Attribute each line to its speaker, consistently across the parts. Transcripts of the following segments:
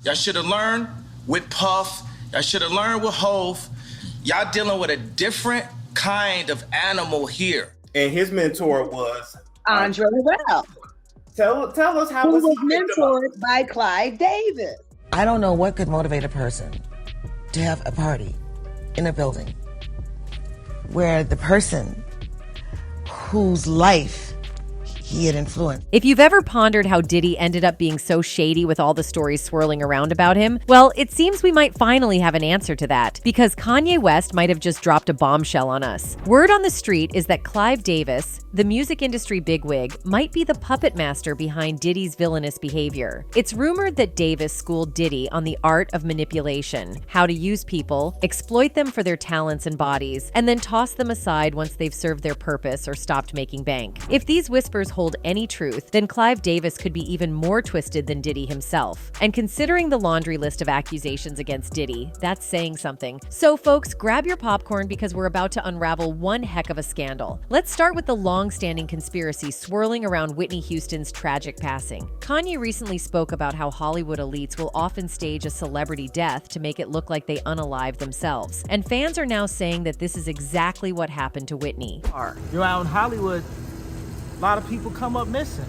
Speaker 1: Y'all should have learned with Puff. Y'all should have learned with Hove. Y'all dealing with a different kind of animal here.
Speaker 2: And his mentor was
Speaker 3: Andre Well.
Speaker 2: Tell us how
Speaker 3: who
Speaker 2: was
Speaker 3: was
Speaker 2: he
Speaker 3: mentored by Clive Davis.
Speaker 4: I don't know what could motivate a person to have a party in a building where the person whose life he had influenced.
Speaker 5: If you've ever pondered how Diddy ended up being so shady with all the stories swirling around about him, well, it seems we might finally have an answer to that, because Kanye West might have just dropped a bombshell on us. Word on the street is that Clive Davis, the music industry bigwig, might be the puppet master behind Diddy's villainous behavior. It's rumored that Davis schooled Diddy on the art of manipulation, how to use people, exploit them for their talents and bodies, and then toss them aside once they've served their purpose or stopped making bank. If these whispers hold any truth, then Clive Davis could be even more twisted than Diddy himself. And considering the laundry list of accusations against Diddy, that's saying something. So folks, grab your popcorn because we're about to unravel one heck of a scandal. Let's start with the long-standing conspiracy swirling around Whitney Houston's tragic passing. Kanye recently spoke about how Hollywood elites will often stage a celebrity death to make it look like they unalived themselves. And fans are now saying that this is exactly what happened to Whitney.
Speaker 6: You're out in Hollywood, a lot of people come up missing.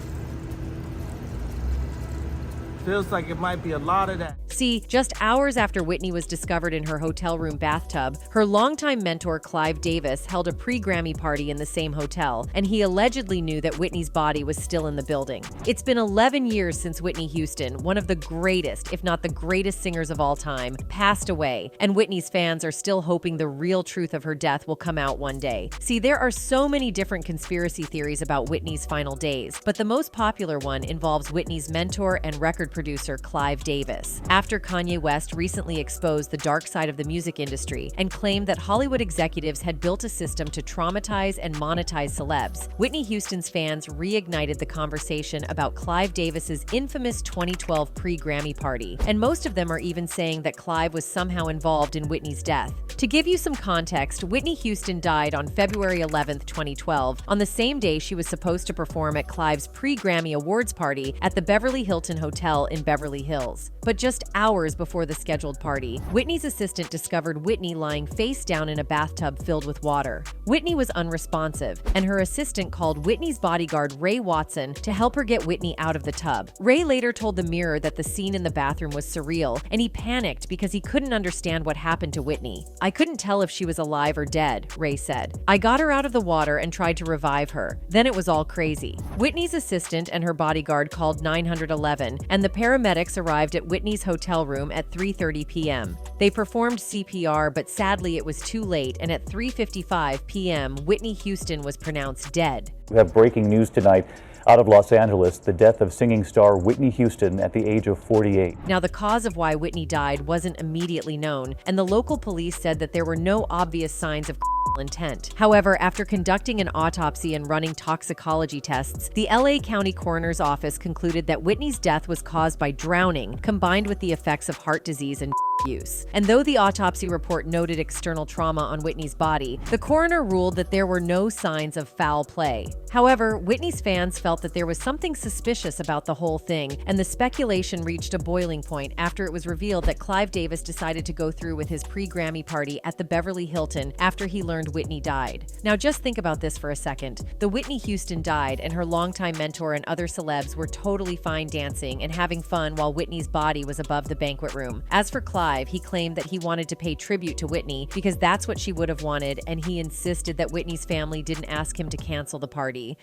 Speaker 6: Feels like it might be a lot of that.
Speaker 5: See, just hours after Whitney was discovered in her hotel room bathtub, her longtime mentor Clive Davis held a pre-Grammy party in the same hotel, and he allegedly knew that Whitney's body was still in the building. It's been 11 years since Whitney Houston, one of the greatest, if not the greatest singers of all time, passed away, and Whitney's fans are still hoping the real truth of her death will come out one day. See, there are so many different conspiracy theories about Whitney's final days, but the most popular one involves Whitney's mentor and record producer Clive Davis, after Kanye West recently exposed the dark side of the music industry and claimed that Hollywood executives had built a system to traumatize and monetize celebs. Whitney Houston's fans reignited the conversation about Clive Davis's infamous 2012 pre-Grammy party, and most of them are even saying that Clive was somehow involved in Whitney's death. To give you some context, Whitney Houston died on February 11th, 2012, on the same day she was supposed to perform at Clive's pre-Grammy Awards party at the Beverly Hilton Hotel in Beverly Hills. But just hours before the scheduled party, Whitney's assistant discovered Whitney lying face down in a bathtub filled with water. Whitney was unresponsive, and her assistant called Whitney's bodyguard Ray Watson to help her get Whitney out of the tub. Ray later told the Mirror that the scene in the bathroom was surreal, and he panicked because he couldn't understand what happened to Whitney. "I couldn't tell if she was alive or dead," Ray said. "I got her out of the water and tried to revive her. Then it was all crazy." Whitney's assistant and her bodyguard called 911, and the paramedics arrived at Whitney's hotel room at 3:30 p.m. They performed CPR, but sadly it was too late, and at 3:55 p.m., Whitney Houston was pronounced dead.
Speaker 7: We have breaking news tonight out of Los Angeles, the death of singing star Whitney Houston at the age of 48.
Speaker 5: Now, the cause of why Whitney died wasn't immediately known, and the local police said that there were no obvious signs of intent. However, after conducting an autopsy and running toxicology tests, the LA County Coroner's Office concluded that Whitney's death was caused by drowning, combined with the effects of heart disease and use. And though the autopsy report noted external trauma on Whitney's body, the coroner ruled that there were no signs of foul play. However, Whitney's fans felt that there was something suspicious about the whole thing, and the speculation reached a boiling point after it was revealed that Clive Davis decided to go through with his pre-Grammy party at the Beverly Hilton after he learned Whitney died. Now just think about this for a second. The Whitney Houston died, and her longtime mentor and other celebs were totally fine dancing and having fun while Whitney's body was above the banquet room. As for Clive, he claimed that he wanted to pay tribute to Whitney because that's what she would have wanted, and he insisted that Whitney's family didn't ask him to cancel the party.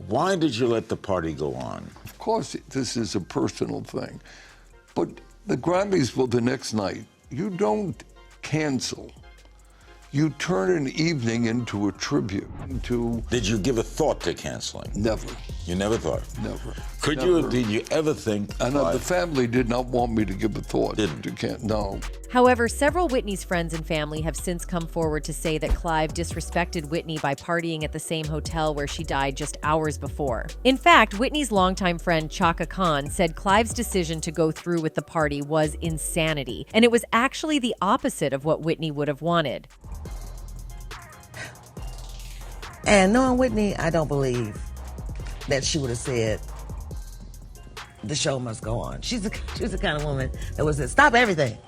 Speaker 8: Why did you let the party go on?
Speaker 9: Of course, this is a personal thing, but the Grammys were the next night. You don't cancel. You turn an evening into a tribute.
Speaker 8: Did you give a thought to canceling?
Speaker 9: Never.
Speaker 8: You never thought?
Speaker 9: Never.
Speaker 8: Did you ever think?
Speaker 9: And the family did not want me to give a thought. No.
Speaker 5: However, several Whitney's friends and family have since come forward to say that Clive disrespected Whitney by partying at the same hotel where she died just hours before. In fact, Whitney's longtime friend Chaka Khan said Clive's decision to go through with the party was insanity, and it was actually the opposite of what Whitney would have wanted.
Speaker 4: And knowing Whitney, I don't believe that she would have said, the show must go on. She was the kind of woman that would say, stop everything.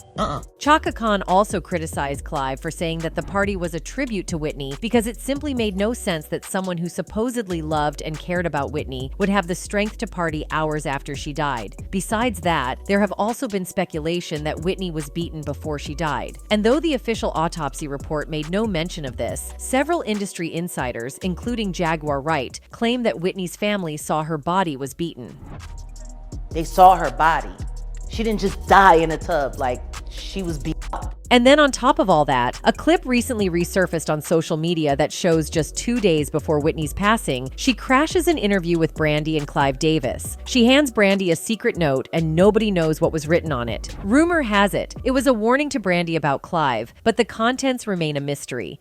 Speaker 5: Chaka Khan also criticized Clive for saying that the party was a tribute to Whitney because it simply made no sense that someone who supposedly loved and cared about Whitney would have the strength to party hours after she died. Besides that, there have also been speculation that Whitney was beaten before she died. And though the official autopsy report made no mention of this, several industry insiders, including Jaguar Wright, claim that Whitney's family saw her body was beaten.
Speaker 10: They saw her body. She didn't just die in a tub, like she was beat up.
Speaker 5: And then on top of all that, a clip recently resurfaced on social media that shows just 2 days before Whitney's passing, she crashes an interview with Brandy and Clive Davis. She hands Brandy a secret note and nobody knows what was written on it. Rumor has it, it was a warning to Brandy about Clive, but the contents remain a mystery.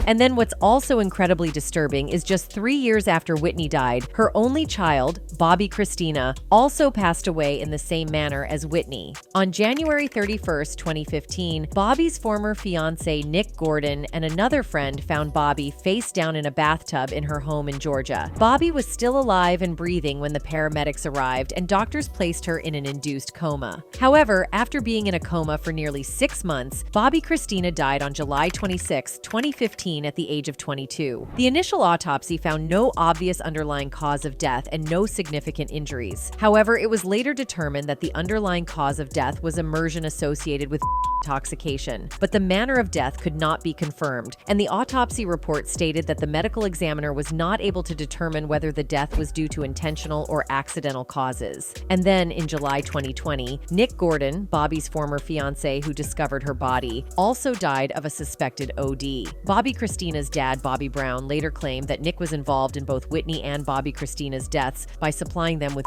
Speaker 5: And then what's also incredibly disturbing is just 3 years after Whitney died, her only child, Bobby Christina, also passed away in the same manner as Whitney. On January 31st, 2015, Bobby's former fiancé Nick Gordon and another friend found Bobby face down in a bathtub in her home in Georgia. Bobby was still alive and breathing when the paramedics arrived and doctors placed her in an induced coma. However, after being in a coma for nearly 6 months, Bobby Christina died on July 26, 2015 at the age of 22. The initial autopsy found no obvious underlying cause of death and no significant injuries. However, it was later determined that the underlying cause of death was immersion associated with intoxication, but the manner of death could not be confirmed, and the autopsy report stated that the medical examiner was not able to determine whether the death was due to intentional or accidental causes. And then, in July 2020, Nick Gordon, Bobby's former fiancé who discovered her body, also died of a suspected OD. Bobby Christina's dad, Bobby Brown, later claimed that Nick was involved in both Whitney and Bobby Christina's deaths by supplying them with.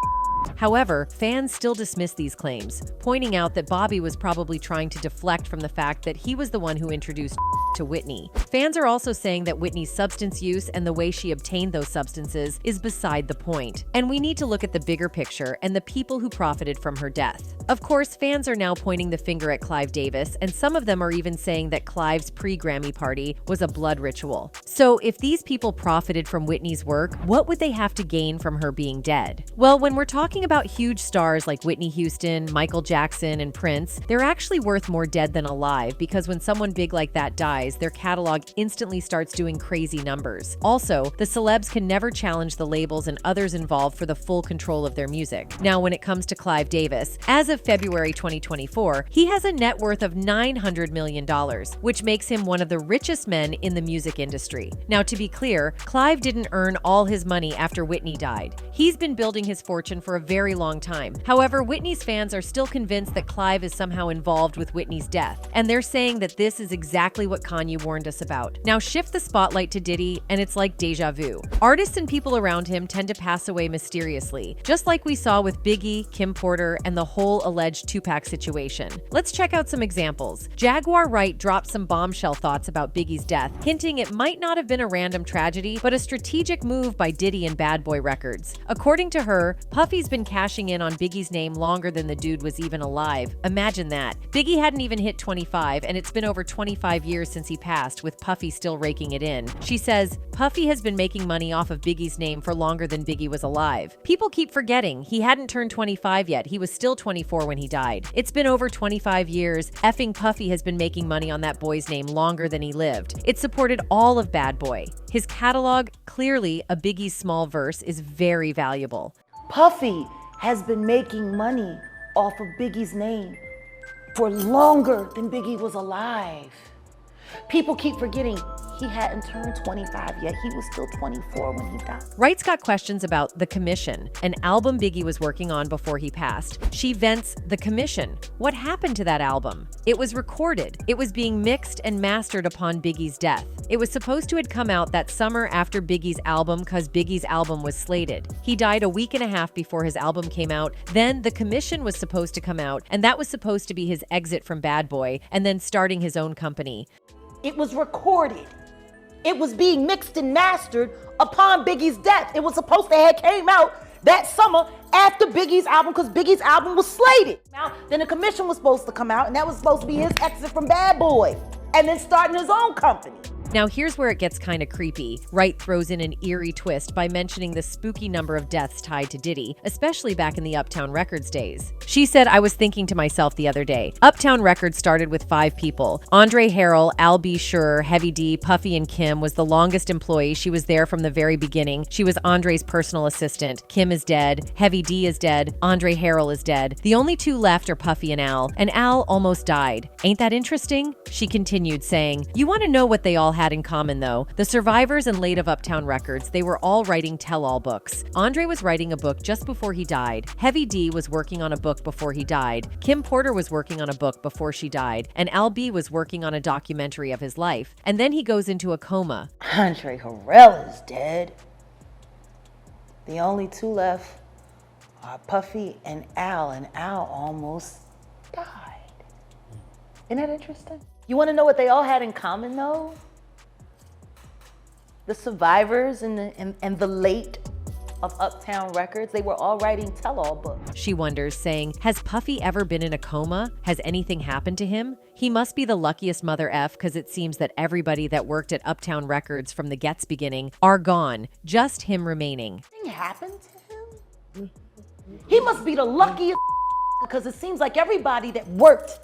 Speaker 5: However, fans still dismiss these claims, pointing out that Bobby was probably trying to deflect from the fact that he was the one who introduced to Whitney. Fans are also saying that Whitney's substance use and the way she obtained those substances is beside the point, and we need to look at the bigger picture and the people who profited from her death. Of course, fans are now pointing the finger at Clive Davis, and some of them are even saying that Clive's pre-Grammy party was a blood ritual. So if these people profited from Whitney's work, what would they have to gain from her being dead? Well, when we're talking about huge stars like Whitney Houston, Michael Jackson, and Prince, they're actually worth more dead than alive because when someone big like that dies, their catalog instantly starts doing crazy numbers. Also, the celebs can never challenge the labels and others involved for the full control of their music. Now, when it comes to Clive Davis, as of February 2024, he has a net worth of $900 million, which makes him one of the richest men in the music industry. Now, to be clear, Clive didn't earn all his money after Whitney died. He's been building his fortune for a very long time. However, Whitney's fans are still convinced that Clive is somehow involved with Whitney's death, and they're saying that this is exactly what Kanye warned us about. Now shift the spotlight to Diddy, and it's like deja vu. Artists and people around him tend to pass away mysteriously, just like we saw with Biggie, Kim Porter, and the whole alleged Tupac situation. Let's check out some examples. Jaguar Wright dropped some bombshell thoughts about Biggie's death, hinting it might not have been a random tragedy, but a strategic move by Diddy and Bad Boy Records. According to her, Puffy's been cashing in on Biggie's name longer than the dude was even alive. Imagine that. Biggie hadn't even hit 25, and it's been over 25 years since he passed, with Puffy still raking it in. She says, Puffy has been making money off of Biggie's name for longer than Biggie was alive. People keep forgetting he hadn't turned 25 yet. He was still 24 when he died. It's been over 25 years. Effing Puffy has been making money on that boy's name longer than he lived. It supported all of Bad Boy. His catalog, clearly a Biggie's small verse, is very valuable.
Speaker 10: Puffy has been making money off of Biggie's name for longer than Biggie was alive. People keep forgetting he hadn't turned 25 yet. He was still 24 when he died.
Speaker 5: Wright's got questions about The Commission, an album Biggie was working on before he passed. She vents The Commission. What happened to that album? It was recorded. It was being mixed and mastered upon Biggie's death. It was supposed to have come out that summer after Biggie's album because Biggie's album was slated. He died a week and a half before his album came out. Then The Commission was supposed to come out, and that was supposed to be his exit from Bad Boy and then starting his own company.
Speaker 10: It was recorded. It was being mixed and mastered upon Biggie's death. It was supposed to have came out that summer after Biggie's album because Biggie's album was slated. Now, then The Commission was supposed to come out, and that was supposed to be his exit from Bad Boy and then starting his own company.
Speaker 5: Now here's where it gets kind of creepy. Wright throws in an eerie twist by mentioning the spooky number of deaths tied to Diddy, especially back in the Uptown Records days. She said, "I was thinking to myself the other day, Uptown Records started with 5 people. Andre Harrell, Al B. Sure, Heavy D, Puffy, and Kim was the longest employee. She was there from the very beginning. She was Andre's personal assistant. Kim is dead. Heavy D is dead. Andre Harrell is dead. The only 2 left are Puffy and Al almost died. Ain't that interesting?" She continued saying, "You want to know what they all had in common though? The survivors and late of Uptown Records, they were all writing tell-all books. Andre was writing a book just before he died. Heavy D was working on a book before he died. Kim Porter was working on a book before she died. And Al B was working on a documentary of his life. And then he goes into a coma."
Speaker 10: Andre Harrell is dead. The only 2 left are Puffy and Al almost died. Isn't that interesting? You want to know what they all had in common, though? The survivors and the late of Uptown Records, they were all writing tell-all books.
Speaker 5: She wonders, saying, "Has Puffy ever been in a coma? Has anything happened to him? He must be the luckiest mother F, because it seems that everybody that worked at Uptown Records from the Get's beginning are gone, just him remaining."
Speaker 10: Anything happened to him? He must be the luckiest because it seems like everybody that worked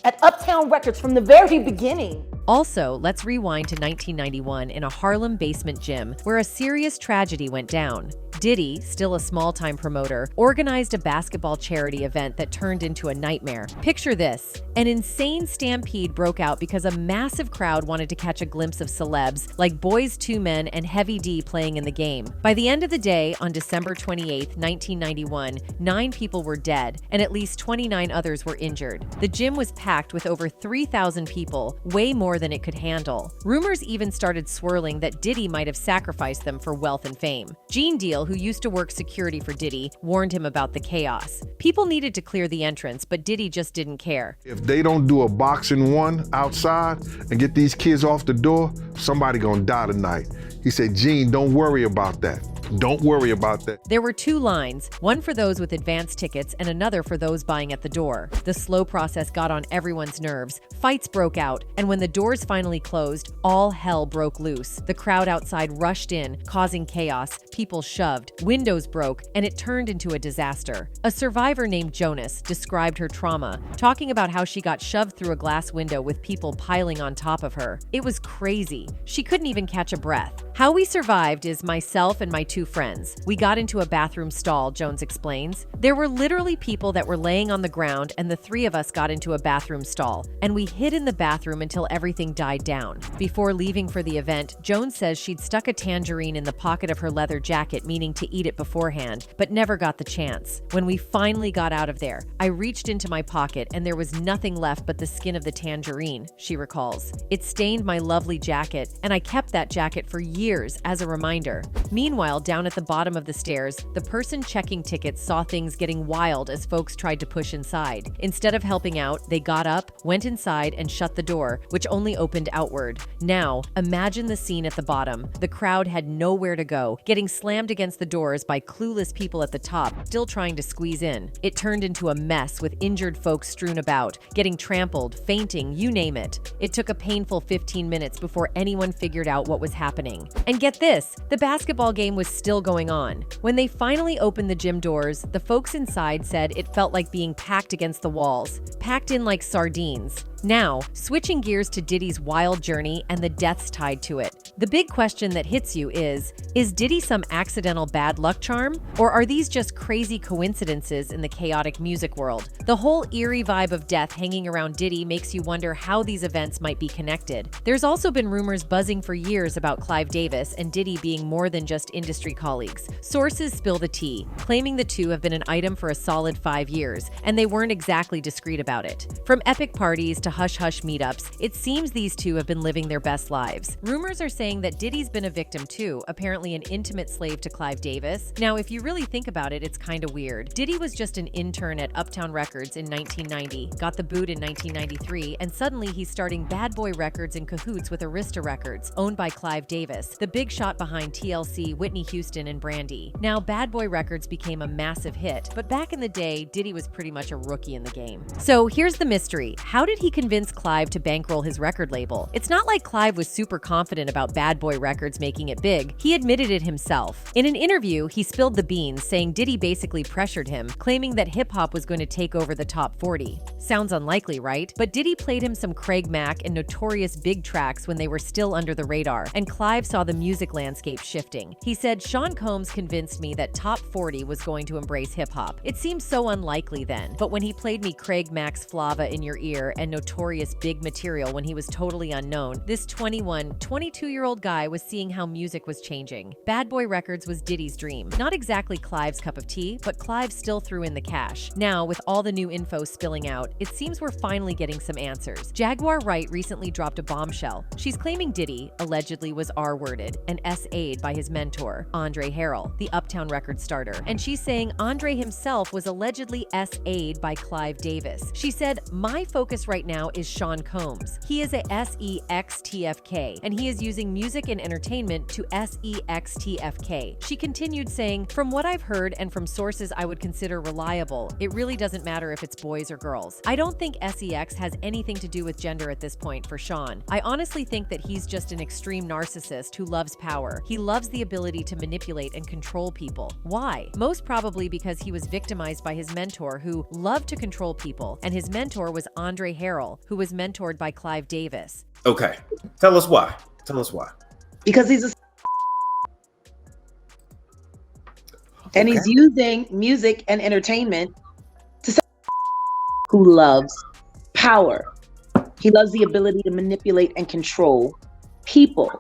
Speaker 10: at Uptown Records from the very beginning.
Speaker 5: Also, let's rewind to 1991 in a Harlem basement gym where a serious tragedy went down. Diddy, still a small-time promoter, organized a basketball charity event that turned into a nightmare. Picture this. An insane stampede broke out because a massive crowd wanted to catch a glimpse of celebs like Boyz II Men and Heavy D playing in the game. By the end of the day, on December 28, 1991, 9 people were dead and at least 29 others were injured. The gym was packed with over 3,000 people, way more than it could handle. Rumors even started swirling that Diddy might have sacrificed them for wealth and fame. Gene Deal, who used to work security for Diddy, warned him about the chaos. People needed to clear the entrance, but Diddy just didn't care.
Speaker 11: If they don't do a boxing one outside and get these kids off the door, somebody gonna die tonight. He said, "Gene, don't worry about that. Don't worry about that."
Speaker 5: There were 2 lines, one for those with advance tickets and another for those buying at the door. The slow process got on everyone's nerves. Fights broke out, and when the doors finally closed, all hell broke loose. The crowd outside rushed in, causing chaos. People shoved, windows broke, and it turned into a disaster. A survivor named Jonas described her trauma, talking about how she got shoved through a glass window with people piling on top of her. It was crazy. She couldn't even catch a breath. How we survived is myself and my 2 friends. We got into a bathroom stall, Jones explains. There were literally people that were laying on the ground, and the 3 of us got into a bathroom stall, and we hid in the bathroom until everything died down. Before leaving for the event, Jones says she'd stuck a tangerine in the pocket of her leather jacket, meaning to eat it beforehand, but never got the chance. When we finally got out of there, I reached into my pocket and there was nothing left but the skin of the tangerine, she recalls. It stained my lovely jacket, and I kept that jacket for years as a reminder. Meanwhile, down at the bottom of the stairs, the person checking tickets saw things getting wild as folks tried to push inside. Instead of helping out, they got up, went inside, and shut the door, which only opened outward. Now, imagine the scene at the bottom. The crowd had nowhere to go, getting slammed against the doors by clueless people at the top, still trying to squeeze in. It turned into a mess with injured folks strewn about, getting trampled, fainting, you name it. It took a painful 15 minutes before anyone figured out what was happening. And get this, the basketball game was still going on. When they finally opened the gym doors, the folks inside said it felt like being packed against the walls, packed in like sardines. Now, switching gears to Diddy's wild journey and the deaths tied to it. The big question that hits you is Diddy some accidental bad luck charm? Or are these just crazy coincidences in the chaotic music world? The whole eerie vibe of death hanging around Diddy makes you wonder how these events might be connected. There's also been rumors buzzing for years about Clive Davis and Diddy being more than just industry colleagues. Sources spill the tea, claiming the 2 have been an item for a solid 5 years, and they weren't exactly discreet about it. From epic parties to hush-hush meetups, it seems these 2 have been living their best lives. Rumors are saying that Diddy's been a victim too, apparently an intimate slave to Clive Davis. Now, if you really think about it, it's kinda weird. Diddy was just an intern at Uptown Records in 1990, got the boot in 1993, and suddenly he's starting Bad Boy Records in cahoots with Arista Records, owned by Clive Davis. Records, the big shot behind TLC, Whitney Houston, and Brandy. Now, Bad Boy Records became a massive hit, but back in the day, Diddy was pretty much a rookie in the game. So here's the mystery. How did he convince Clive to bankroll his record label? It's not like Clive was super confident about Bad Boy Records making it big. He admitted it himself. In an interview, he spilled the beans, saying Diddy basically pressured him, claiming that hip-hop was going to take over the top 40. Sounds unlikely, right? But Diddy played him some Craig Mack and Notorious big tracks when they were still under the radar, and Clive saw the music landscape shifting. He said, Sean Combs convinced me that top 40 was going to embrace hip-hop. It seemed so unlikely then, but when he played me Craig Mack's Flava in Your Ear and Notorious big material when he was totally unknown, this 22-year-old guy was seeing how music was changing. Bad Boy Records was Diddy's dream. Not exactly Clive's cup of tea, but Clive still threw in the cash. Now, with all the new info spilling out, it seems we're finally getting some answers. Jaguar Wright recently dropped a bombshell. She's claiming Diddy allegedly was R-worded and S-A'd by his mentor, Andre Harrell, the Uptown Records starter. And she's saying Andre himself was allegedly S-A'd by Clive Davis. She said, my focus right now is Sean Combs. He is a SEXTFK, and he is using music and entertainment to SEXTFK. She continued saying, from what I've heard and from sources I would consider reliable, it really doesn't matter if it's boys or girls. I don't think SEX has anything to do with gender at this point for Sean. I honestly think that he's just an extreme narcissist who loves power. He loves the ability to manipulate and control people. Why? Most probably because he was victimized by his mentor who loved to control people, and his mentor was Andre Harrell, who was mentored by Clive Davis.
Speaker 2: Okay, tell us why. Tell us why.
Speaker 3: Because he's a and he's using music and entertainment to say who loves power. He loves the ability to manipulate and control people.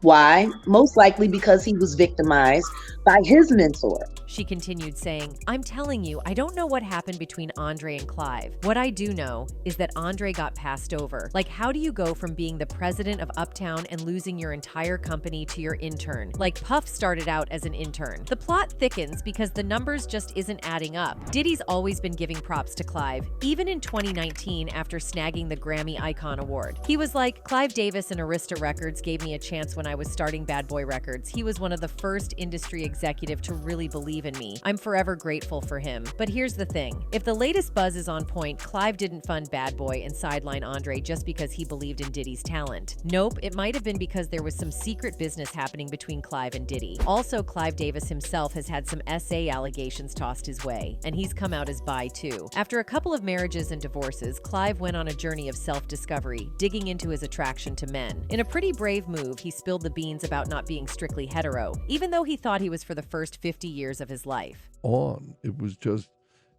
Speaker 3: Why? Most likely because he was victimized by his mentor.
Speaker 5: She continued saying, I'm telling you, I don't know what happened between Andre and Clive. What I do know is that Andre got passed over. Like, how do you go from being the president of Uptown and losing your entire company to your intern? Like, Puff started out as an intern. The plot thickens because the numbers just isn't adding up. Diddy's always been giving props to Clive, even in 2019 after snagging the Grammy Icon Award. He was like, Clive Davis and Arista Records gave me a chance when I was starting Bad Boy Records. He was one of the first industry executive to really believe in me. I'm forever grateful for him. But here's the thing. If the latest buzz is on point, Clive didn't fund Bad Boy and sideline Andre just because he believed in Diddy's talent. Nope, it might have been because there was some secret business happening between Clive and Diddy. Also, Clive Davis himself has had some SA allegations tossed his way, and he's come out as bi too. After a couple of marriages and divorces, Clive went on a journey of self-discovery, digging into his attraction to men. In a pretty brave move, he spilled the beans about not being strictly hetero, even though he thought he was for the first 50 years of his life.
Speaker 9: It was just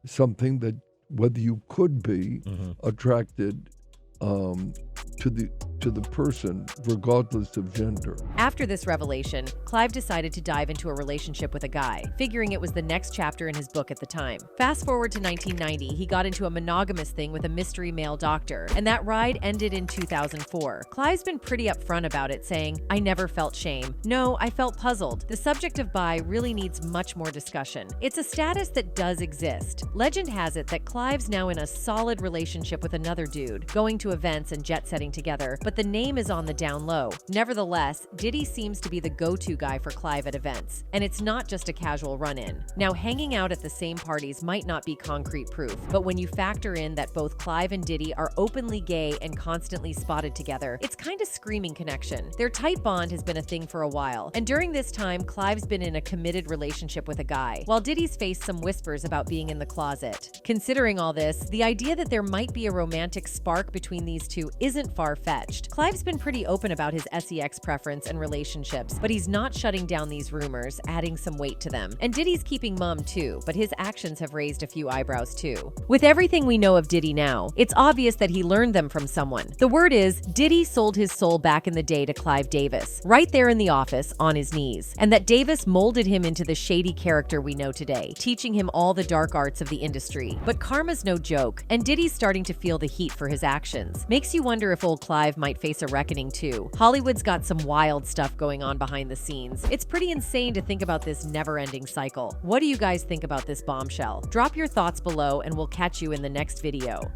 Speaker 9: something that whether you could be attracted to the person regardless of gender.
Speaker 5: After this revelation, Clive decided to dive into a relationship with a guy, figuring it was the next chapter in his book at the time. Fast forward to 1990, he got into a monogamous thing with a mystery male doctor, and that ride ended in 2004. Clive's been pretty upfront about it, saying, I never felt shame. No, I felt puzzled. The subject of bi really needs much more discussion. It's a status that does exist. Legend has it that Clive's now in a solid relationship with another dude, going to events and jet-setting together, but the name is on the down low. Nevertheless, Diddy seems to be the go-to guy for Clive at events, and it's not just a casual run-in. Now, hanging out at the same parties might not be concrete proof, but when you factor in that both Clive and Diddy are openly gay and constantly spotted together, it's kind of screaming connection. Their tight bond has been a thing for a while, and during this time, Clive's been in a committed relationship with a guy, while Diddy's faced some whispers about being in the closet. Considering all this, the idea that there might be a romantic spark between these two isn't far-fetched. Clive's been pretty open about his SEX preference and relationships, but he's not shutting down these rumors, adding some weight to them. And Diddy's keeping mum too, but his actions have raised a few eyebrows too. With everything we know of Diddy now, it's obvious that he learned them from someone. The word is, Diddy sold his soul back in the day to Clive Davis, right there in the office, on his knees, and that Davis molded him into the shady character we know today, teaching him all the dark arts of the industry. But karma's no joke, and Diddy's starting to feel the heat for his actions. Makes you wonder if old Clive might face a reckoning too. Hollywood's got some wild stuff going on behind the scenes. It's pretty insane to think about this never-ending cycle. What do you guys think about this bombshell? Drop your thoughts below and we'll catch you in the next video.